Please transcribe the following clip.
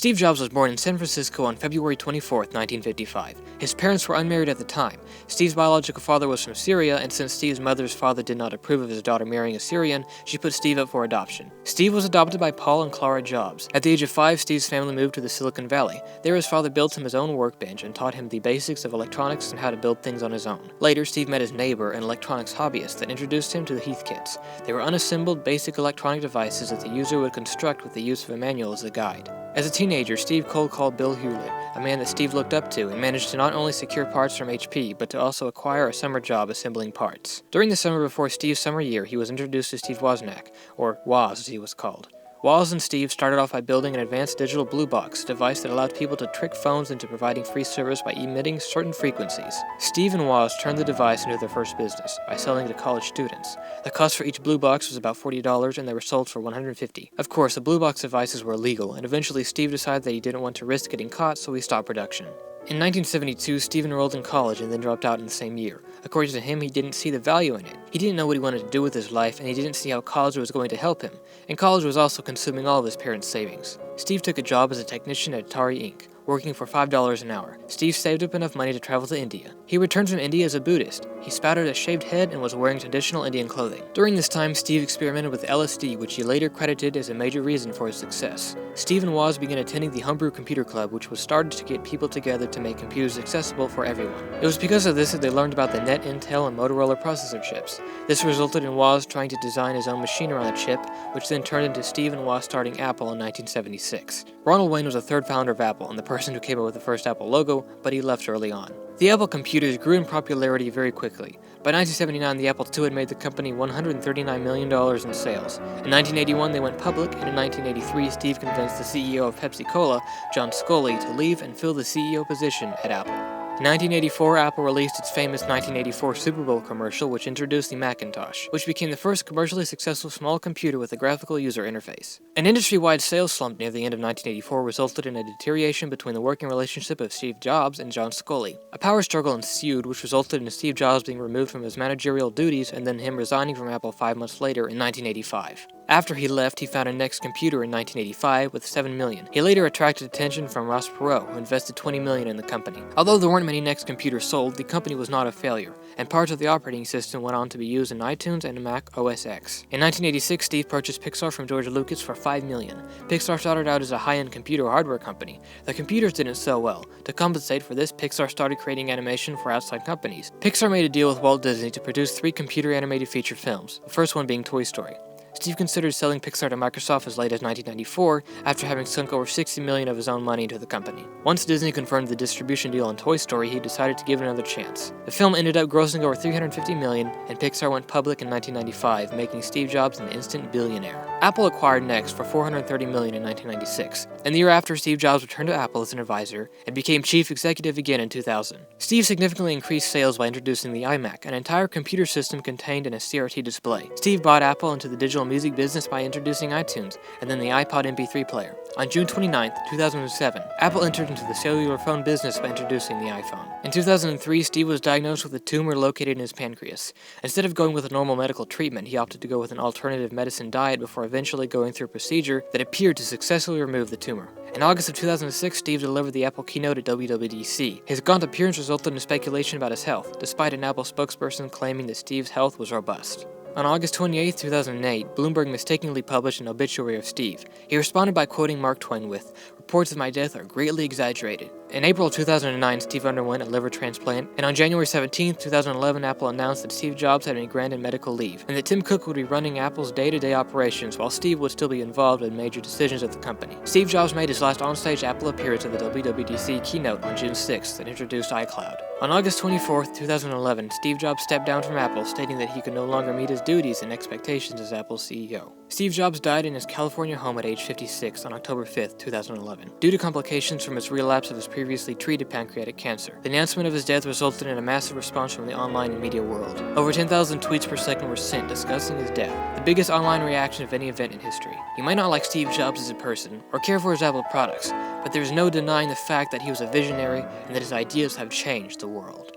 Steve Jobs was born in San Francisco on February 24, 1955. His parents were unmarried at the time. Steve's biological father was from Syria, and since Steve's mother's father did not approve of his daughter marrying a Syrian, she put Steve up for adoption. Steve was adopted by Paul and Clara Jobs. At the age of 5, Steve's family moved to the Silicon Valley. There his father built him his own workbench and taught him the basics of electronics and how to build things on his own. Later, Steve met his neighbor, an electronics hobbyist, that introduced him to the Heath kits. They were unassembled, basic electronic devices that the user would construct with the use of a manual as a guide. As a teenager, Steve cold called Bill Hewlett, a man that Steve looked up to, and managed to not only secure parts from HP, but to also acquire a summer job assembling parts. During the summer before Steve's summer year, he was introduced to Steve Wozniak, or Woz as he was called. Woz and Steve started off by building an advanced digital blue box, a device that allowed people to trick phones into providing free service by emitting certain frequencies. Steve and Woz turned the device into their first business, by selling it to college students. The cost for each blue box was about $40, and they were sold for $150. Of course, the blue box devices were illegal, and eventually Steve decided that he didn't want to risk getting caught, so he stopped production. In 1972, Steve enrolled in college and then dropped out in the same year. According to him, he didn't see the value in it. He didn't know what he wanted to do with his life, and he didn't see how college was going to help him. And college was also consuming all of his parents' savings. Steve took a job as a technician at Atari Inc., working for $5 an hour. Steve saved up enough money to travel to India. He returned from India as a Buddhist. He spouted a shaved head and was wearing traditional Indian clothing. During this time, Steve experimented with LSD, which he later credited as a major reason for his success. Steve and Woz began attending the Homebrew Computer Club, which was started to get people together to make computers accessible for everyone. It was because of this that they learned about the NET, Intel, and Motorola processor chips. This resulted in Woz trying to design his own machine around the chip, which then turned into Steve and Woz starting Apple in 1976. Ronald Wayne was the third founder of Apple and the person who came up with the first Apple logo, but he left early on. The Apple computers grew in popularity very quickly. By 1979, the Apple II had made the company $139 million in sales. In 1981, they went public, and in 1983, Steve convinced the CEO of Pepsi-Cola, John Sculley, to leave and fill the CEO position at Apple. In 1984, Apple released its famous 1984 Super Bowl commercial, which introduced the Macintosh, which became the first commercially successful small computer with a graphical user interface. An industry-wide sales slump near the end of 1984 resulted in a deterioration between the working relationship of Steve Jobs and John Sculley. A power struggle ensued, which resulted in Steve Jobs being removed from his managerial duties and then him resigning from Apple 5 months later in 1985. After he left, he founded Next Computer in 1985 with $7 million. He later attracted attention from Ross Perot, who invested $20 million in the company. Although there weren't many Next computers sold, the company was not a failure, and parts of the operating system went on to be used in iTunes and Mac OS X. In 1986, Steve purchased Pixar from George Lucas for $5 million. Pixar started out as a high-end computer hardware company. The computers didn't sell well. To compensate for this, Pixar started creating animation for outside companies. Pixar made a deal with Walt Disney to produce 3 computer-animated feature films, the first one being Toy Story. Steve considered selling Pixar to Microsoft as late as 1994, after having sunk over $60 million of his own money into the company. Once Disney confirmed the distribution deal on Toy Story, he decided to give it another chance. The film ended up grossing over $350 million, and Pixar went public in 1995, making Steve Jobs an instant billionaire. Apple acquired Next for $430 million in 1996, and the year after, Steve Jobs returned to Apple as an advisor and became chief executive again in 2000. Steve significantly increased sales by introducing the iMac, an entire computer system contained in a CRT display. Steve bought Apple into the digital music business by introducing iTunes, and then the iPod MP3 player. On June 29, 2007, Apple entered into the cellular phone business by introducing the iPhone. In 2003, Steve was diagnosed with a tumor located in his pancreas. Instead of going with a normal medical treatment, he opted to go with an alternative medicine diet before eventually going through a procedure that appeared to successfully remove the tumor. In August of 2006, Steve delivered the Apple keynote at WWDC. His gaunt appearance resulted in speculation about his health, despite an Apple spokesperson claiming that Steve's health was robust. On August 28, 2008, Bloomberg mistakenly published an obituary of Steve. He responded by quoting Mark Twain with, "Reports of my death are greatly exaggerated." In April 2009, Steve underwent a liver transplant, and on January 17, 2011, Apple announced that Steve Jobs had been granted medical leave, and that Tim Cook would be running Apple's day-to-day operations while Steve would still be involved in major decisions at the company. Steve Jobs made his last onstage Apple appearance at the WWDC keynote on June 6 and introduced iCloud. On August 24, 2011, Steve Jobs stepped down from Apple, stating that he could no longer meet his duties and expectations as Apple's CEO. Steve Jobs died in his California home at age 56 on October 5, 2011, due to complications from his relapse of his previously treated pancreatic cancer. The announcement of his death resulted in a massive response from the online and media world. Over 10,000 tweets per second were sent discussing his death, the biggest online reaction of any event in history. You might not like Steve Jobs as a person, or care for his Apple products, but there is no denying the fact that he was a visionary and that his ideas have changed the world.